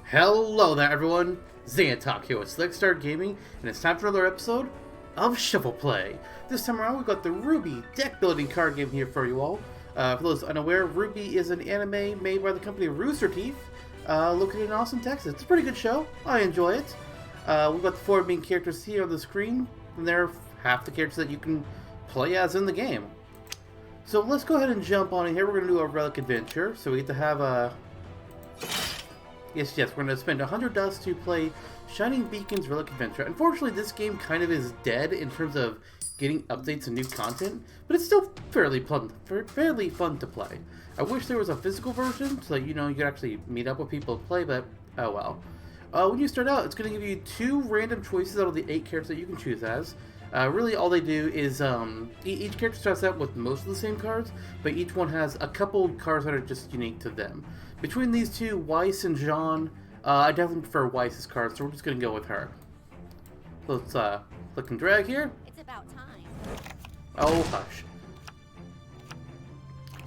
Hello there everyone, Xanatok here with Slickstar Gaming, and it's time for another episode of Shuffle Play. This time around we've got the RWBY Deckbuilding card game here for you all. For those unaware, RWBY is an anime made by the company Rooster Teeth, located in Austin, Texas. It's a pretty good show, I enjoy it. We've got the four main characters here on the screen, and they're half the characters that you can play as in the game. So let's go ahead and jump on in here. We're going to do a relic adventure, so we get to have a... Yes, we're going to spend 100 dust to play Shining Beacon's Relic Adventure. Unfortunately, this game kind of is dead in terms of getting updates and new content, but it's still fairly fun to play. I wish there was a physical version so that, you know, you could actually meet up with people to play, but oh well. When you start out, it's going to give you 2 random choices out of the 8 characters that you can choose as. Really, all they do is, each character starts out with most of the same cards, but each one has a couple cards that are just unique to them. Between these two, Weiss and Jaune, I definitely prefer Weiss's cards, so we're just going to go with her. Let's, click and drag here. It's about time. Oh, hush.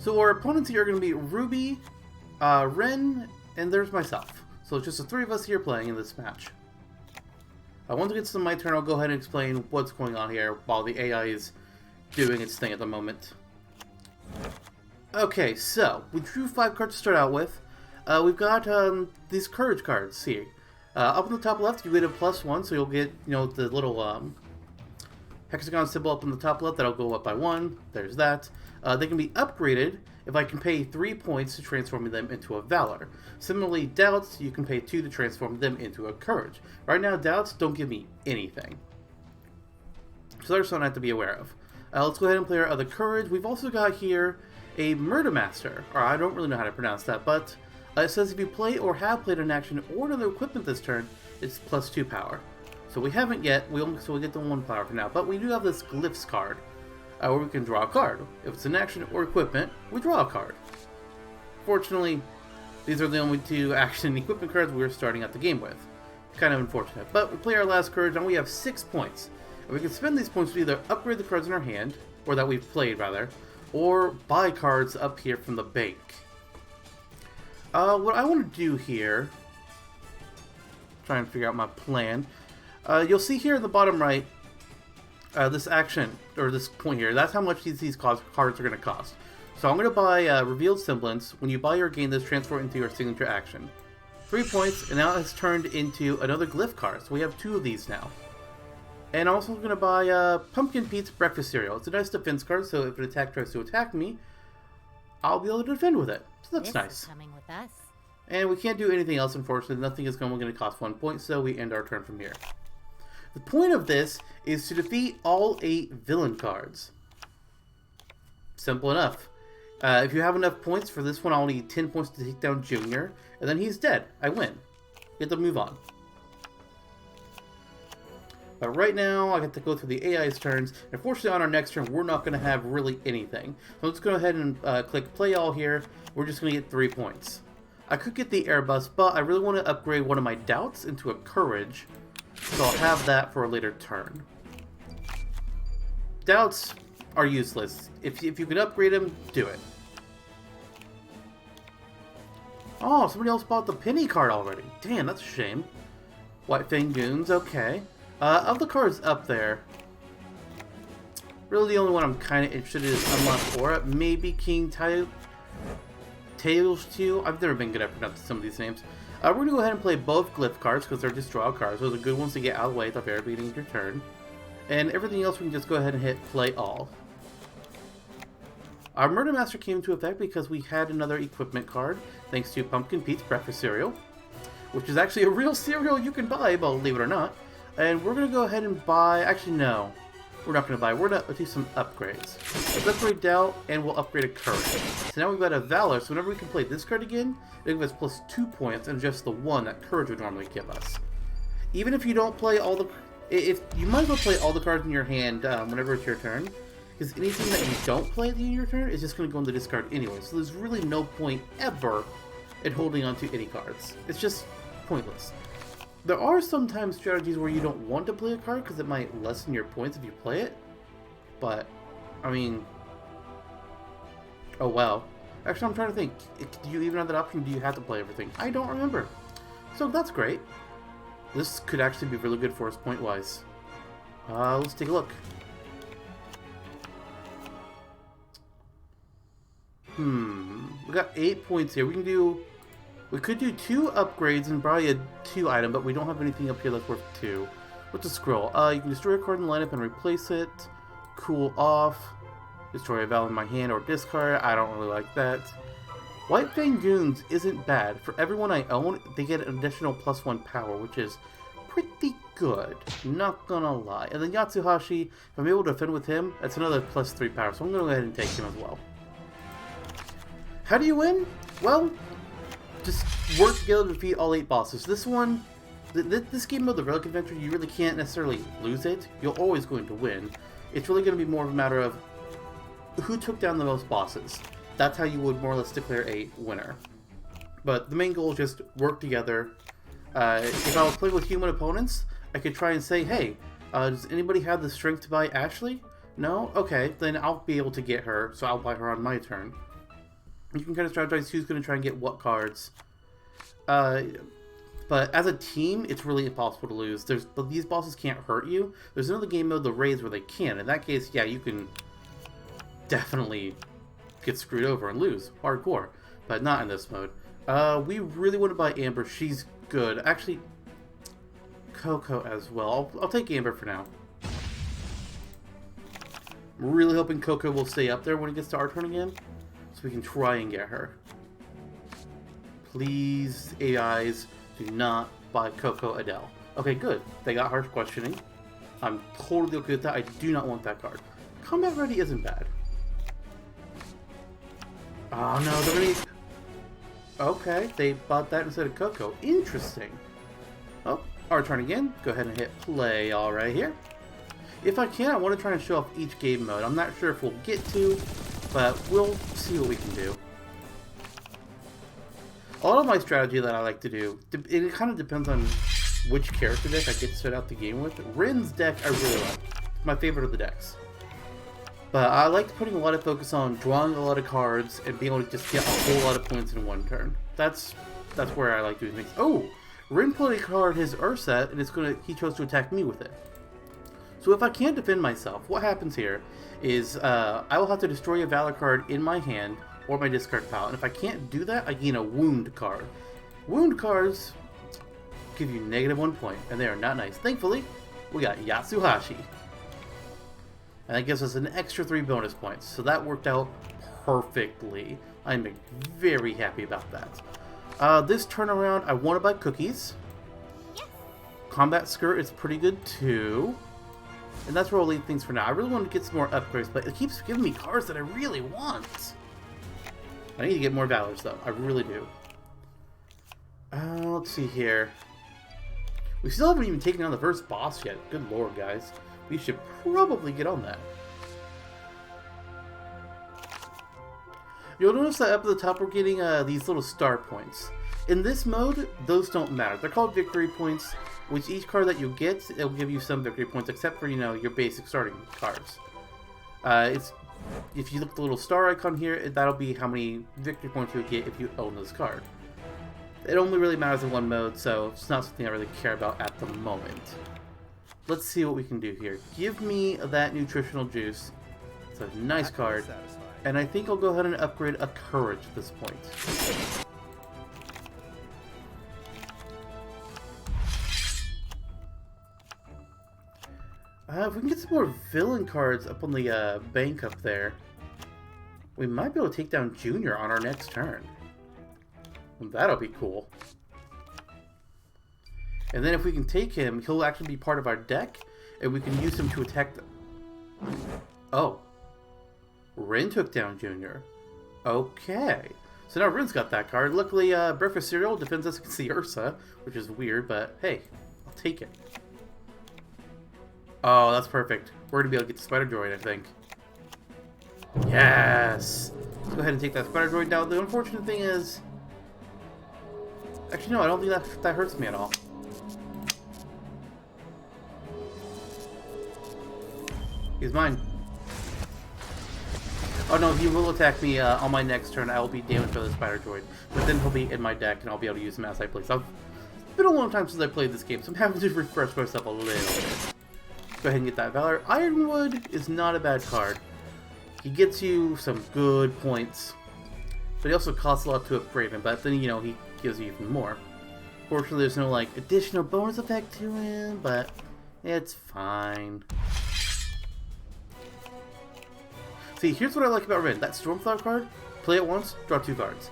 So our opponents here are going to be RWBY, Ren, and there's myself. So it's just the 3 of us here playing in this match. Once it gets to my turn, I'll go ahead and explain what's going on here while the AI is doing its thing at the moment. Okay, so we drew 5 cards to start out with. We've got these courage cards here. Up in the top left, you get a +1, so you'll get, you know, the little hexagon symbol up in the top left. That'll go up by 1. There's that. They can be upgraded if I can pay 3 points to transform them into a Valor. Similarly, Doubts, you can pay 2 to transform them into a Courage. Right now, Doubts don't give me anything. So there's something I have to be aware of. Let's go ahead and play our other Courage. We've also got here a Murder Master, or I don't really know how to pronounce that, but it says if you play or have played an action or another equipment this turn, it's +2 power. So we haven't yet, so we get the 1 power for now, but we do have this Glyphs card, where we can draw a card. If it's an action or equipment, we draw a card. Fortunately, these are the only 2 action and equipment cards we're starting out the game with. Kind of unfortunate, but we play our last Courage and we have 6 points. And we can spend these points to either upgrade the cards in our hand, or that we've played rather, or buy cards up here from the bank. What I want to do here, try and figure out my plan. You'll see here in the bottom right, this action, or this point here, that's how much these cards are going to cost. So I'm going to buy Revealed Semblance. When you buy or gain this, transfer into your signature action. 3 points, and now it's turned into another Glyph card, so we have 2 of these now. And I'm also going to buy Pumpkin Pete's Breakfast Cereal. It's a nice defense card, so if an attack tries to attack me, I'll be able to defend with it. So that's nice. Is coming with us. And we can't do anything else, unfortunately. Nothing is going to cost 1 point, so we end our turn from here. The point of this is to defeat all 8 villain cards. Simple enough. If you have enough points for this one, I'll need 10 points to take down Junior, and then he's dead. I win. Get to move on. But right now, I get to go through the AI's turns. Unfortunately, on our next turn, we're not going to have really anything. So let's go ahead and click Play All here. We're just going to get 3 points. I could get the Airbus, but I really want to upgrade one of my Doubts into a Courage. So I'll have that for a later turn. Doubts are useless. If you can upgrade them, do it. Oh, somebody else bought the Penny card already. Damn, that's a shame. White Fang Goons, okay. Of the cards up there, really the only one I'm kind of interested in is Unlocked Aura. Maybe King Tails 2. I've never been good at pronouncing some of these names. We're going to go ahead and play both Glyph cards because they're just draw cards. Those are good ones to get out of the way at the very beginning of your turn. And everything else we can just go ahead and hit Play All. Our Murder Master came into effect because we had another equipment card, thanks to Pumpkin Pete's Breakfast Cereal, which is actually a real cereal you can buy, believe it or not. And we're going to go ahead and buy... Actually, no. We're not going to buy. We're going to do some upgrades. Let's upgrade Doubt, and we'll upgrade a Courage. So now we've got a Valor, so whenever we can play this card again, it'll give us +2 points, and just the 1 that Courage would normally give us. Even if you don't play all the... You might as well play all the cards in your hand whenever it's your turn, because anything that you don't play at the end of your turn is just going to go in the discard anyway. So there's really no point ever in holding on to any cards. It's just pointless. There are sometimes strategies where you don't want to play a card because it might lessen your points if you play it. But, I mean... Oh, wow. Actually, I'm trying to think. Do you even have that option? Do you have to play everything? I don't remember. So that's great. This could actually be really good for us point-wise. Let's take a look. We got 8 points here. We could do 2 upgrades and probably a 2 item, but we don't have anything up here that's worth 2. What's a scroll? You can destroy a card in the lineup and replace it. Cool off. Destroy a value in my hand or discard. I don't really like that. White Fang Goons isn't bad. For everyone I own, they get an additional +1 power, which is pretty good. Not gonna lie. And then Yatsuhashi, if I'm able to defend with him, that's another +3 power, so I'm gonna go ahead and take him as well. How do you win? Well, just work together to defeat all 8 bosses. This one, this game mode, the Relic Adventure, you really can't necessarily lose it. You're always going to win. It's really going to be more of a matter of who took down the most bosses. That's how you would more or less declare a winner. But the main goal is just work together. If I was playing with human opponents, I could try and say, hey, does anybody have the strength to buy Ashley? No? Okay, then I'll be able to get her, so I'll buy her on my turn. You can kind of strategize who's going to try and get what cards. But as a team, it's really impossible to lose. These bosses can't hurt you. There's another game mode, the Raids, where they can. In that case, yeah, you can definitely get screwed over and lose. Hardcore. But not in this mode. We really want to buy Amber. She's good. Actually, Coco as well. I'll take Amber for now. I'm really hoping Coco will stay up there when it gets to our turn again, so we can try and get her. Please, AIs, do not buy Coco Adele. Okay, good. They got harsh questioning. I'm totally okay with that. I do not want that card. Combat Ready isn't bad. Oh no, they're gonna... Okay, they bought that instead of Coco. Interesting. Oh, our turn again. Go ahead and hit play all right here. If I can, I want to try and show off each game mode. I'm not sure if we'll get to, but we'll see what we can do. A lot of my strategy that I like to do, it kind of depends on which character deck I get to start out the game with. Rin's deck I really like. It's my favorite of the decks. But I like putting a lot of focus on drawing a lot of cards and being able to just get a whole lot of points in one turn. That's where I like doing things. Oh! Rin played a card, his Urset, and he chose to attack me with it. So if I can't defend myself, what happens here is I will have to destroy a Valor card in my hand or my discard pile. And if I can't do that, I gain a Wound card. Wound cards give you -1 point, and they are not nice. Thankfully, we got Yatsuhashi. And that gives us an extra 3 bonus points. So that worked out perfectly. I'm very happy about that. This turnaround, I want to buy cookies. Yes. Combat Skirt is pretty good too. And that's where I'll leave things for now. I really want to get some more upgrades, but it keeps giving me cards that I really want. I need to get more Valors though. I really do. Let's see here. We still haven't even taken on the first boss yet. Good lord, guys. We should probably get on that. You'll notice that up at the top we're getting these little star points. In this mode, those don't matter. They're called victory points, which each card that you get, it'll give you some victory points, except for, you know, your basic starting cards. If you look at the little star icon here, that'll be how many victory points you'll get if you own this card. It only really matters in one mode, so it's not something I really care about at the moment. Let's see what we can do here. Give me that nutritional juice. It's a nice card. And I think I'll go ahead and upgrade a courage at this point. If we can get some more villain cards up on the bank up there, we might be able to take down Junior on our next turn. Well, that'll be cool. And then if we can take him, he'll actually be part of our deck, and we can use him to attack them. Oh. Rin took down Junior. Okay. So now Rin's got that card. Luckily, Breakfast Cereal defends us against the Ursa, which is weird, but hey, I'll take it. Oh, that's perfect. We're going to be able to get the Spider Droid, I think. Yes! Let's go ahead and take that Spider Droid down. The unfortunate thing is... Actually, no, I don't think that hurts me at all. He's mine. Oh no, he will attack me on my next turn. I will be damaged by the Spider Droid. But then he'll be in my deck and I'll be able to use him as I please. been a long time since I played this game, so I'm having to refresh myself a little bit. Go ahead and get that Valor. Ironwood is not a bad card. He gets you some good points, but he also costs a lot to upgrade him, but then, you know, he gives you even more. Fortunately, there's no, like, additional bonus effect to him, but it's fine. See, here's what I like about Rin. That Stormflower card, play it once, draw 2 cards.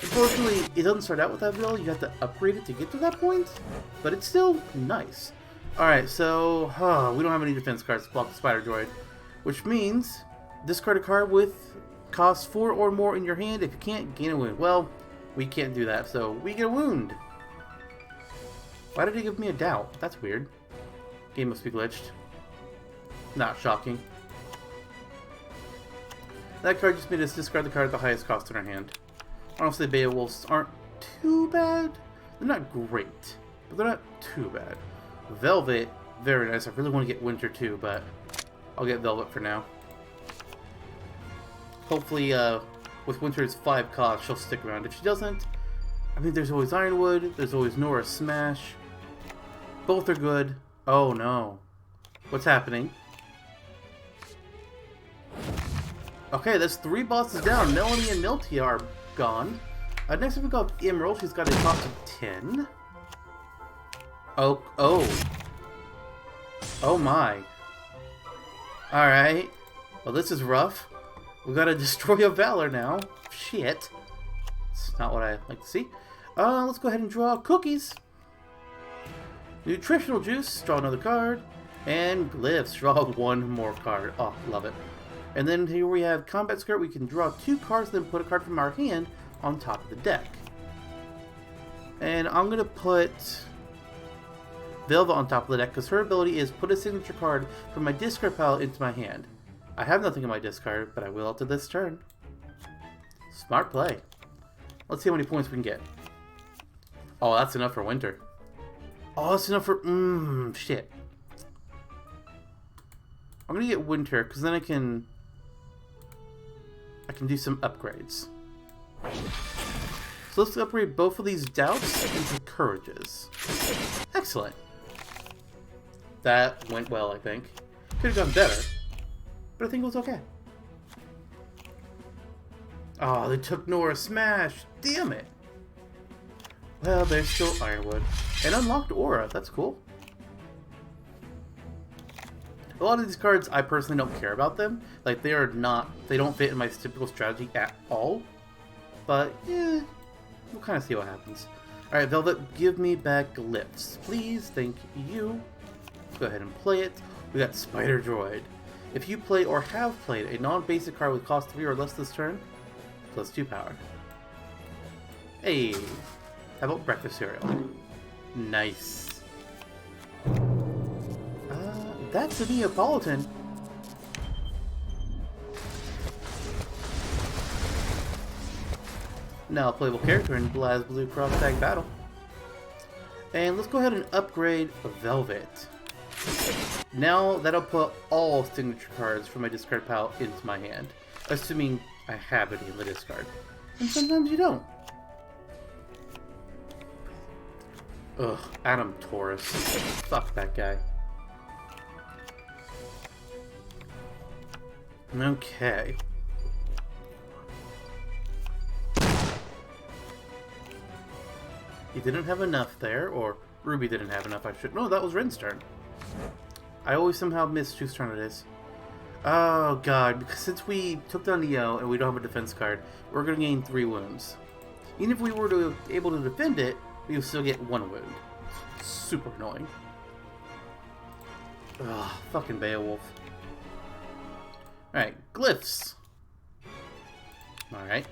Unfortunately, it doesn't start out with that ability. You have to upgrade it to get to that point, but it's still nice. Alright, so, we don't have any defense cards to block the Spider Droid, which means discard a card with cost 4 or more in your hand. If you can't, gain a wound. Well, we can't do that, so we get a wound. Why did he give me a doubt? That's weird. Game must be glitched. Not shocking. That card just made us discard the card at the highest cost in our hand. Honestly, Beowulfs aren't too bad. They're not great, but they're not too bad. Velvet, very nice. I really want to get Winter too, but I'll get Velvet for now. Hopefully, with Winter's 5 cost, she'll stick around. If she doesn't, I mean, there's always Ironwood, there's always Nora Smash. Both are good. Oh no. What's happening? Okay, that's 3 bosses down. Melanie and Miltia are gone. Next up we got Emerald. She's got a cost of 10. Oh my. Alright. Well, this is rough. We gotta destroy a Valor now. Shit. It's not what I like to see. Let's go ahead and draw cookies. Nutritional juice. Draw another card. And glyphs. Draw 1 more card. Oh, love it. And then here we have Combat Skirt. We can draw 2 cards, then put a card from our hand on top of the deck. And I'm going to put Velva on top of the deck because her ability is put a signature card from my discard pile into my hand. I have nothing in my discard, but I will after this turn. Smart play. Let's see how many points we can get. Oh, that's enough for Winter. Oh, that's enough for... shit. I'm going to get Winter because then I can do some upgrades. So let's upgrade both of these doubts into courages. Excellent. That went well, I think. Could have gone better, but I think it was okay. Oh, they took Nora Smash. Damn it. Well, there's still Ironwood. And unlocked Aura. That's cool. A lot of these cards, I personally don't care about them. Like, they don't fit in my typical strategy at all. But, yeah, we'll kind of see what happens. Alright, Velvet, give me back glyphs. Please, thank you. Go ahead and play it. We got Spider Droid. If you play or have played a non-basic card with cost 3 or less this turn, plus 2 power. Hey, how about breakfast cereal? Nice. That's a Neapolitan. Now a playable character in Blaz Blue Cross Tag Battle. And let's go ahead and upgrade Velvet. Now that'll put all signature cards from my discard pile into my hand. Assuming I have any in the discard. And sometimes you don't. Ugh, Adam Taurus. Fuck that guy. Okay. He didn't have enough there, or Ruby didn't have enough, I should... No, that was Rin's turn. I always somehow miss whose turn it is. Oh god, because since we took down Neo and we don't have a defense card, we're going to gain 3 wounds. Even if we were able to defend it, we would still get 1 wound. Super annoying. Ugh, fucking Beowulf. Alright, glyphs. Alright.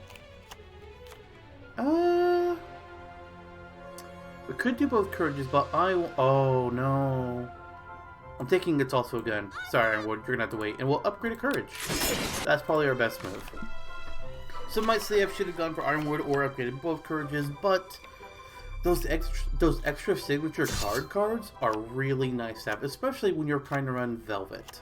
We could do both courages, but oh no. I'm thinking it's also a gun. Sorry, Ironwood, you're gonna have to wait. And we'll upgrade a courage. That's probably our best move. Some might say I should have gone for Ironwood or upgraded both courages, but those extra signature cards are really nice to have, especially when you're trying to run Velvet.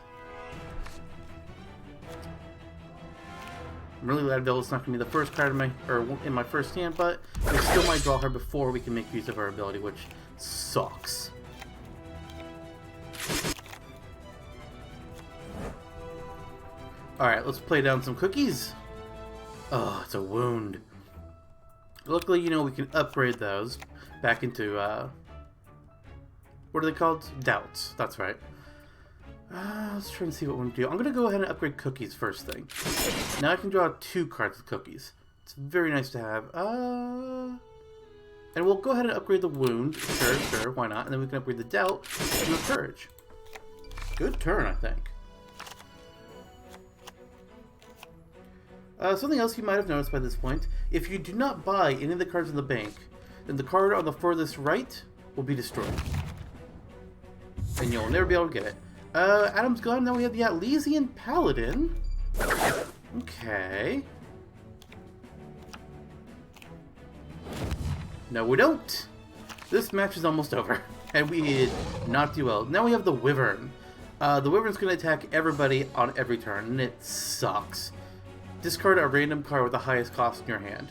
I'm really glad Velvet's not going to be the first card in my first hand, but we still might draw her before we can make use of her ability, which sucks. Alright, let's play down some cookies. Oh, it's a wound. Luckily, you know, we can upgrade those back into, what are they called? Doubts. That's right. Let's try and see what we can do. I'm going to go ahead and upgrade cookies first thing. Now I can draw 2 cards with cookies. It's very nice to have. And we'll go ahead and upgrade the wound. Sure, why not? And then we can upgrade the doubt to a courage. Good turn, I think. Something else you might have noticed by this point. If you do not buy any of the cards in the bank, then the card on the furthest right will be destroyed. And you'll never be able to get it. Adam's gone. Now we have the Atlesian Paladin. Okay. No, we don't. This match is almost over. And we did not do well. Now we have the Wyvern. The Wyvern's going to attack everybody on every turn, and it sucks. Discard a random card with the highest cost in your hand.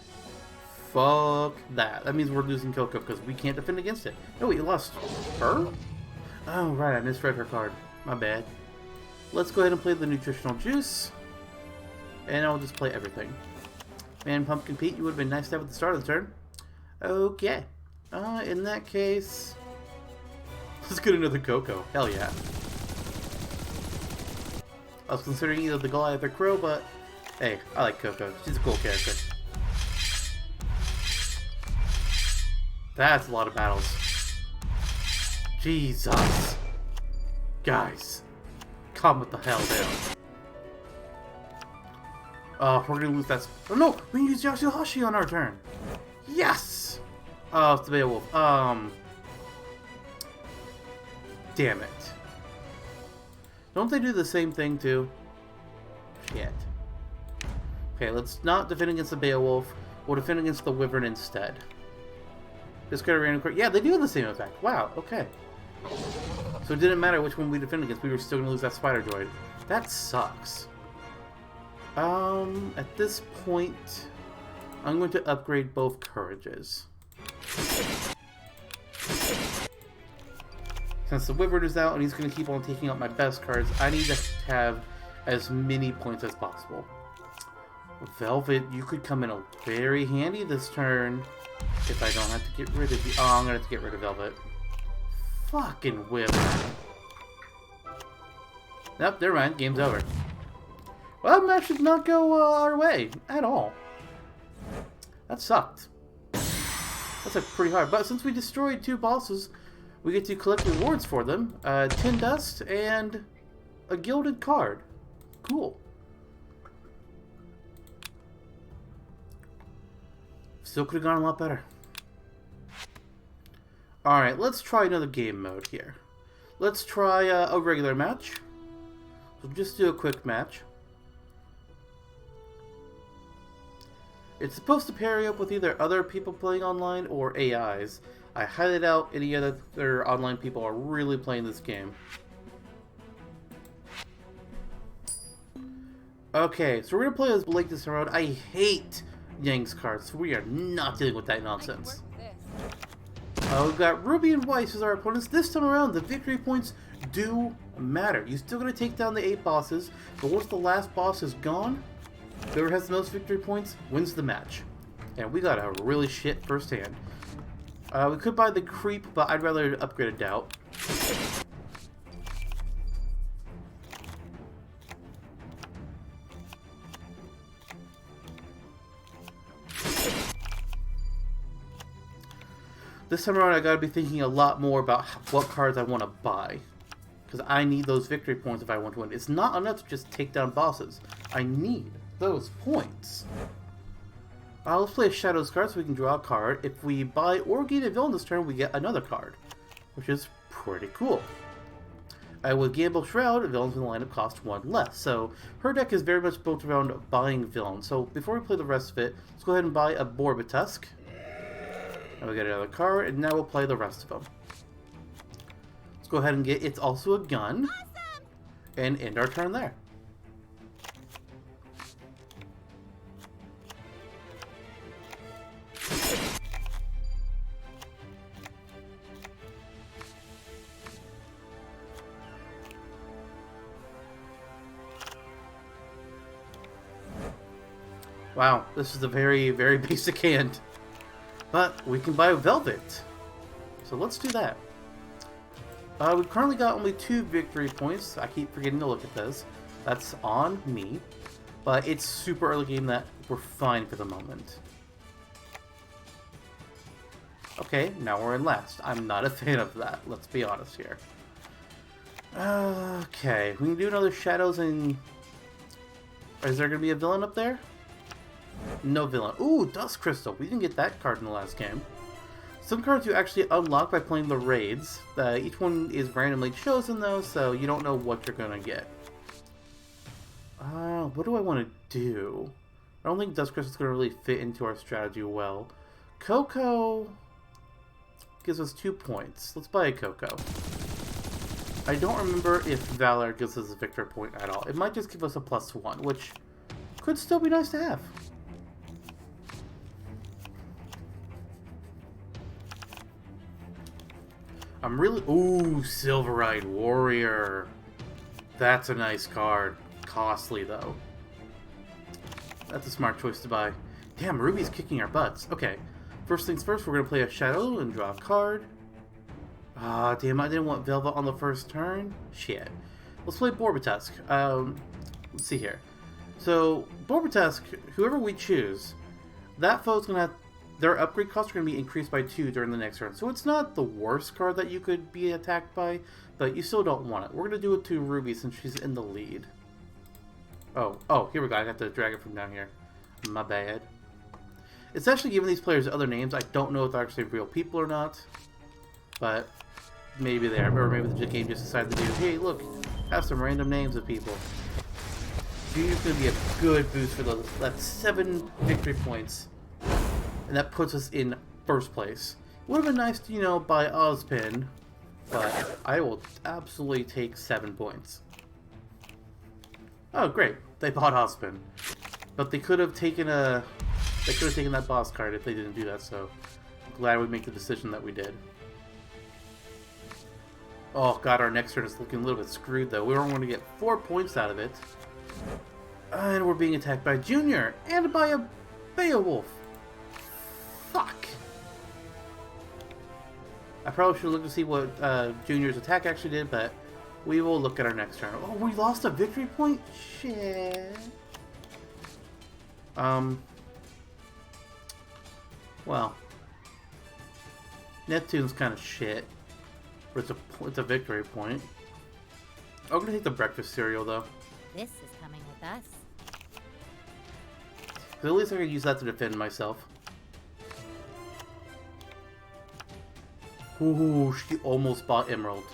Fuck that. That means we're losing Coco because we can't defend against it. Oh, we lost her? Oh, right. I misread her card. My bad. Let's go ahead and play the Nutritional Juice. And I'll just play everything. Man, Pumpkin Pete, you would have been nice to have at the start of the turn. Okay. In that case... let's get another Coco. Hell yeah. I was considering either the Goliath or Crow, but... hey, I like Coco. She's a cool character. That's a lot of battles. Jesus. Guys. Calm the hell down. Oh, we're gonna lose that... oh no! We can use Yasuhashi on our turn! Yes! Oh, it's the Beowulf. Damn it. Don't they do the same thing too? Shit. Okay, let's not defend against the Beowulf. We'll defend against the Wyvern instead. Discard a random card. Yeah, they do have the same effect. Wow, okay. So it didn't matter which one we defend against, we were still going to lose that Spider Droid. That sucks. At this point, I'm going to upgrade both Courages. Since the Wyvern is out and he's going to keep on taking out my best cards, I need to have as many points as possible. Velvet, you could come in very handy this turn if I don't have to get rid of you. Oh, I'm going to have to get rid of Velvet. Fucking Wyvern. Nope, never mind. Game's over. Well, that match did not go our way at all. That sucked. That's pretty hard. But since we destroyed 2 bosses, we get to collect rewards for them. 10 dust and a gilded card. Cool. Still could have gone a lot better. Alright, let's try another game mode here. Let's try a regular match. We'll just do a quick match. It's supposed to pair you up with either other people playing online or AIs. I highly doubt any other online people are really playing this game. Okay, so we're going to play as Blake this round. I hate Yang's cards, so we are not dealing with that nonsense. We've got RWBY and Weiss as our opponents. This time around, the victory points do matter. You're still going to take down the 8 bosses, but once the last boss is gone, whoever has the most victory points wins the match. And we got a really shit first hand. We could buy the Creep, but I'd rather upgrade a Doubt. This time around, I gotta be thinking a lot more about what cards I want to buy. Because I need those victory points if I want to win. It's not enough to just take down bosses. I need those points. Let's play a Shadows card so we can draw a card. If we buy or gain a villain this turn, we get another card. Which is pretty cool. With Gamble Shroud, villains in the lineup cost 1 less. So her deck is very much built around buying villains. So before we play the rest of it, let's go ahead and buy a Borbatusk. And we get another card, and now we'll play the rest of them. Let's go ahead and get It's Also a Gun. Awesome! And end our turn there. Wow, this is a very, very basic hand. But we can buy Velvet. So let's do that. We've currently got only 2 victory points. I keep forgetting to look at this. That's on me. But it's super early game that we're fine for the moment. Okay, now we're in last. I'm not a fan of that, let's be honest here. Okay, we can do another Shadows and... Is there going to be a villain up there? No villain. Ooh, Dust Crystal. We didn't get that card in the last game. Some cards you actually unlock by playing the raids. Each one is randomly chosen though, so you don't know what you're going to get. What do I want to do? I don't think Dust Crystal is going to really fit into our strategy well. Coco gives us 2 points. Let's buy a Coco. I don't remember if Valor gives us a victory point at all. It might just give us a +1, which could still be nice to have. I'm really... Ooh, Silver-Eyed Warrior. That's a nice card. Costly, though. That's a smart choice to buy. Damn, Ruby's kicking our butts. Okay. First things first, we're going to play a Shadow and draw a card. Ah, damn, I didn't want Velvet on the first turn. Shit. Let's play Borbetusk. Let's see here. So, Borbetusk, whoever we choose, that foe's going to have... Their upgrade costs are going to be increased by 2 during the next turn. So it's not the worst card that you could be attacked by, but you still don't want it. We're going to do it to Ruby since she's in the lead. Oh, here we go. I got to drag it from down here. My bad. It's actually giving these players other names. I don't know if they're actually real people or not, but maybe they are. Or maybe the game just decided to do, hey, look, have some random names of people. Junior's going to be a good boost for those. That's 7 victory points. And that puts us in first place. It would have been nice to, you know, buy Ozpin, but I will absolutely take 7 points. Oh, great. They bought Ozpin. But they could have taken that boss card if they didn't do that, so I'm glad we make the decision that we did. Oh god, our next turn is looking a little bit screwed though. We were going to get 4 points out of it. And we're being attacked by Junior and by a Beowulf. Fuck. I probably should look to see what Junior's attack actually did, but we will look at our next turn. Oh, we lost a victory point? Shit. Well, Neptune's kind of shit, but it's a victory point. I'm gonna take the breakfast cereal though. This is coming with us. At least I can use that to defend myself. Ooh, she almost bought Emerald.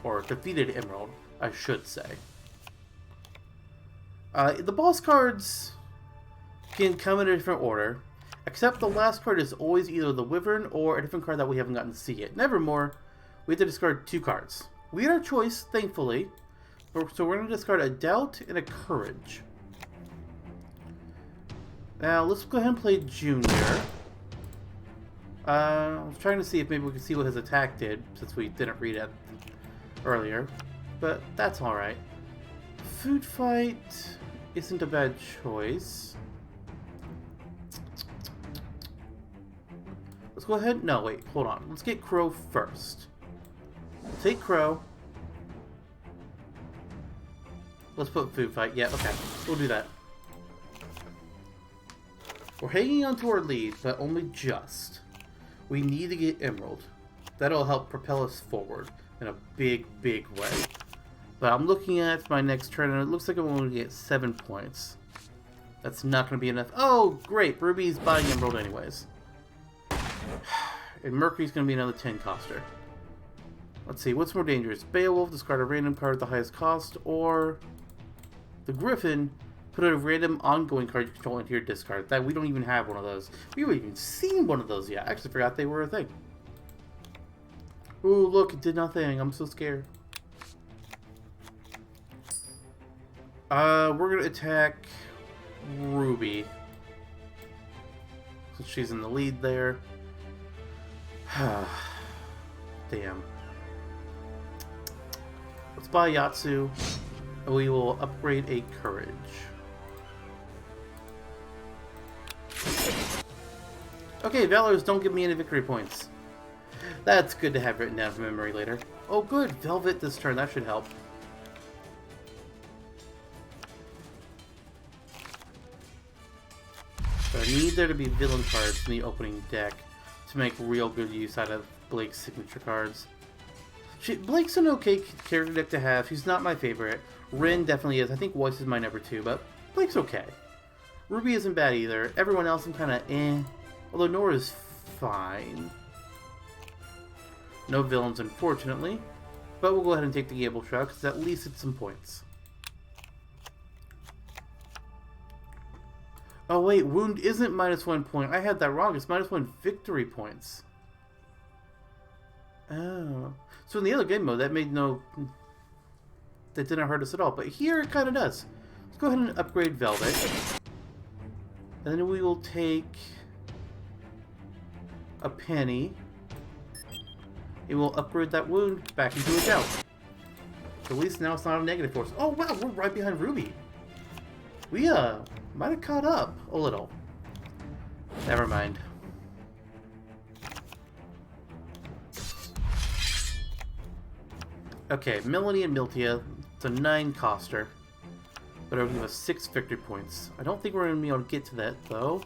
Or defeated Emerald, I should say. The boss cards can come in a different order, except the last card is always either the Wyvern or a different card that we haven't gotten to see yet. Nevermore, we have to discard 2 cards. We had our choice, thankfully, so we're going to discard a Doubt and a Courage. Now, let's go ahead and play Junior. I was trying to see if maybe we could see what his attack did, since we didn't read it earlier, but that's alright. Food Fight isn't a bad choice. Let's go ahead. No, wait, hold on. Let's get Crow first. Take Crow. Let's put Food Fight. Yeah, okay. We'll do that. We're hanging on to our lead, but only just. We need to get Emerald. That'll help propel us forward in a big, big way. But I'm looking at my next turn, and it looks like I'm going to get 7 points. That's not going to be enough. Oh, great. Ruby's buying Emerald anyways. And Mercury's going to be another 10-coster. Let's see. What's more dangerous? Beowulf, discard a random card at the highest cost, or the Griffin, put a random ongoing card you control into your discard. That we don't even have one of those. We haven't even seen one of those yet. I actually forgot they were a thing. Ooh, look, it did nothing. I'm so scared. We're going to attack Ruby. Since she's in the lead there. Damn. Let's buy Yatsu. And we will upgrade a Courage. Okay, Valors don't give me any victory points. That's good to have written down from memory later. Oh good, Velvet this turn, that should help. So I need there to be villain cards in the opening deck to make real good use out of Blake's signature cards. Blake's an okay character deck to have. He's not my favorite. Rin definitely is. I think Weiss is my number 2, but Blake's okay. RWBY isn't bad either. Everyone else I'm kind of eh. Although Nora's fine. No villains, unfortunately. But we'll go ahead and take the Gable Shot, because at least it's some points. Oh wait, Wound isn't -1 point. I had that wrong. It's -1 victory points. Oh. So in the other game mode, that made no... That didn't hurt us at all. But here it kind of does. Let's go ahead and upgrade Velvet. And then we will take... a penny. It will upgrade that wound back into a doubt. So at least now it's not a negative force. Oh wow, we're right behind RWBY. We might have caught up a little. Never mind. Okay, Melanie and Miltia. It's a 9 coster. But it'll give us 6 victory points. I don't think we're going to be able to get to that though.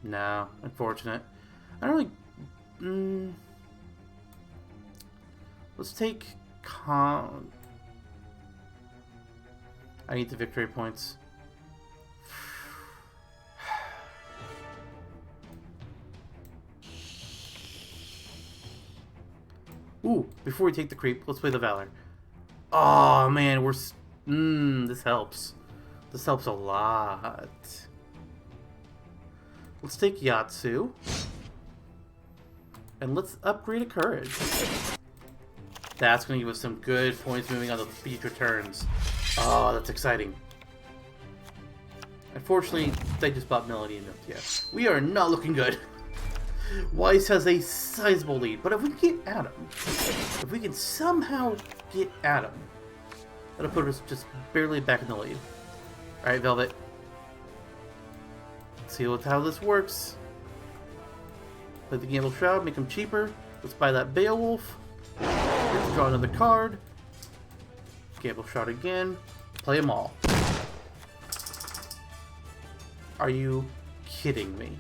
No, unfortunate. I don't really... Let's take con... I need the victory points. Ooh, before we take the creep, let's play the Valor. Oh man, we're... this helps. This helps a lot. Let's take Yatsu. And let's upgrade a Courage. That's going to give us some good points moving on the future turns. Oh, that's exciting. Unfortunately, they just bought Melody and Miltia. We are not looking good. Weiss has a sizable lead, but if we can get at him, if we can somehow get at him, that'll put us just barely back in the lead. Alright, Velvet. Let's see how this works. Play the Gamble Shroud, make them cheaper. Let's buy that Beowulf. Let's draw another card. Gamble Shroud again. Play them all. Are you kidding me?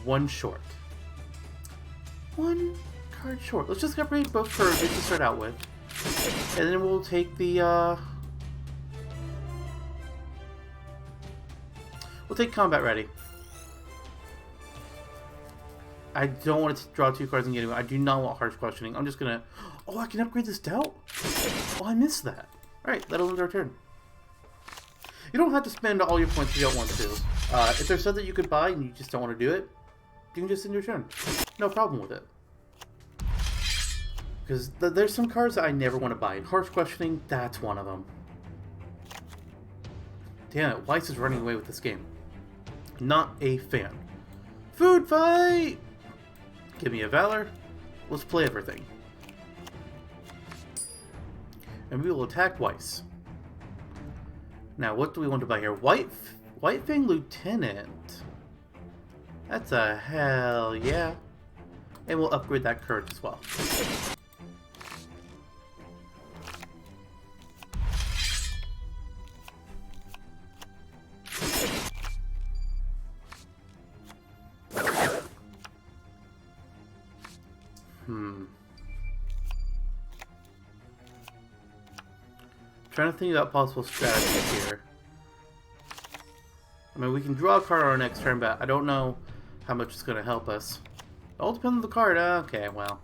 One short. One card short. Let's just upgrade both Courages to start out with. And then we'll take the, we'll take Combat Ready. I don't want to draw 2 cards and get it. I do not want Harsh Questioning. I'm just gonna... Oh, I can upgrade this Doubt? Oh, I missed that. Alright, that'll end our turn. You don't have to spend all your points if you don't want to. If there's something you could buy and you just don't want to do it, you can just end your turn. No problem with it. Because there's some cards that I never want to buy. And Harsh Questioning, that's one of them. Damn it, Weiss is running away with this game. Not a fan. Food fight! Give me a Valor. Let's play everything. And we will attack Weiss. Now, what do we want to buy here? White Fang Lieutenant. That's a hell yeah. And we'll upgrade that Courage as well. Trying to think about possible strategies here. I mean, we can draw a card on our next turn, but I don't know how much it's going to help us. It all depends on the card. Okay, well.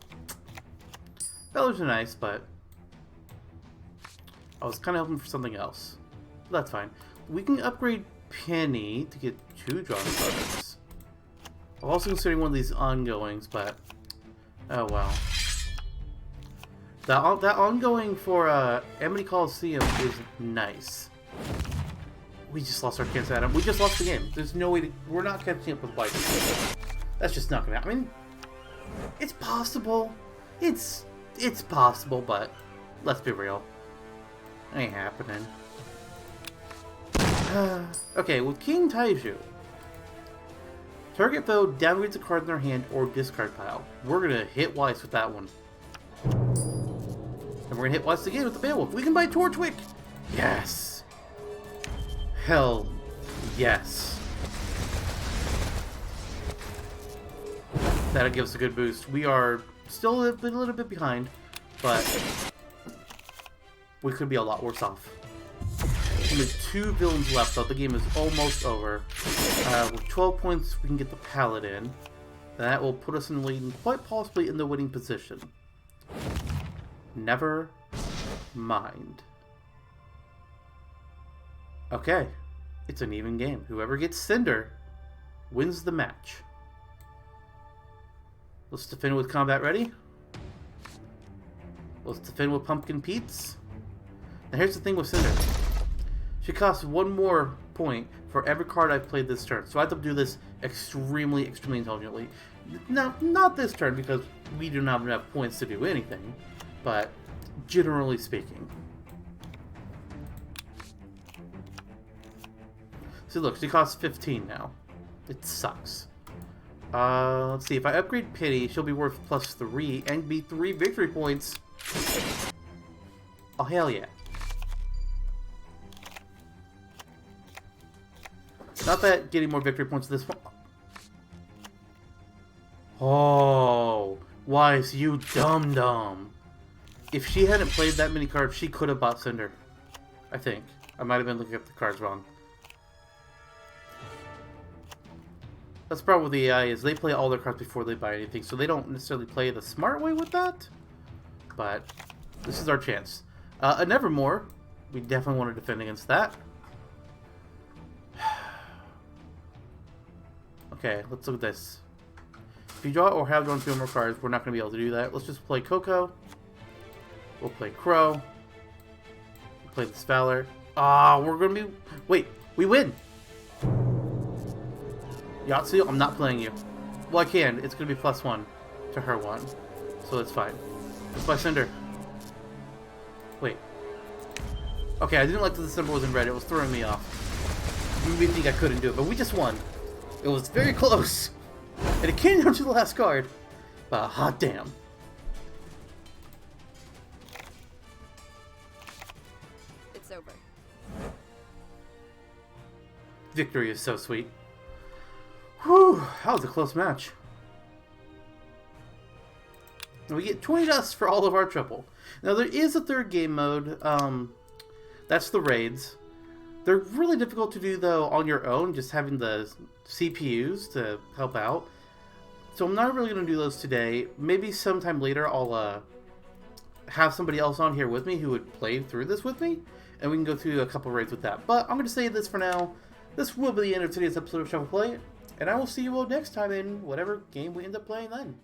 Valors are nice, but I was kind of hoping for something else. But that's fine. We can upgrade Penny to get 2 drawn cards. I'm also considering one of these ongoings, but oh well. That ongoing for Amity Coliseum is nice. We just lost our chance at him. We just lost the game. There's no way to... We're not catching up with Weiss. That's just not gonna happen. I mean, it's possible. It's possible, but let's be real. Ain't happening. Okay, with King Taiju, target foe downgrades a card in their hand or discard pile. We're gonna hit Weiss with that one. And we're gonna hit Weiss again with the Beowulf. We can buy Torchwick! Yes! Hell yes. That'll give us a good boost. We are still a little bit behind, but we could be a lot worse off. Only 2 villains left, though. The game is almost over. With 12 points, we can get the Paladin. That will put us in the lead and quite possibly in the winning position. Never mind. Okay. It's an even game. Whoever gets Cinder wins the match. Let's defend with combat ready. Let's defend with Pumpkin Pete's. Now here's the thing with Cinder. She costs 1 more point for every card I've played this turn. So I have to do this extremely intelligently. Now, not this turn because we do not have enough points to do anything. But generally speaking. See, look, she costs 15 now. It sucks. Let's see. If I upgrade Pity, she'll be worth +3 and be 3 victory points. Oh, hell yeah. Not that getting more victory points at this point. Oh, Weiss, you dum-dum. If she hadn't played that many cards, she could have bought Cinder. I think. I might have been looking up the cards wrong. That's the problem with the AI is they play all their cards before they buy anything, so they don't necessarily play the smart way with that. But this is our chance. A Nevermore. We definitely want to defend against that. Okay, let's look at this. If you draw or have drawn 2 more cards, we're not going to be able to do that. Let's just play Coco. We'll play Crow. We'll play this Valor. Ah, we're going to be... Wait, we win! Yatsu, I'm not playing you. Well, I can. It's going to be +1 to her one. So that's fine. Let's play Cinder. Wait. Okay, I didn't like that the symbol was in red. It was throwing me off. You made me think I couldn't do it, but we just won. It was very close. And it came down to the last card. But hot damn. It's over. Victory is so sweet. Whew, that was a close match. And we get 20 dust for all of our triple. Now there is a 3rd game mode. That's the raids. They're really difficult to do though on your own, just having the CPUs to help out. So I'm not really going to do those today. Maybe sometime later I'll have somebody else on here with me who would play through this with me, and we can go through a couple raids with that. But I'm going to say this for now. This will be the end of today's episode of Shuffle Play, and I will see you all next time in whatever game we end up playing then.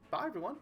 Bye everyone.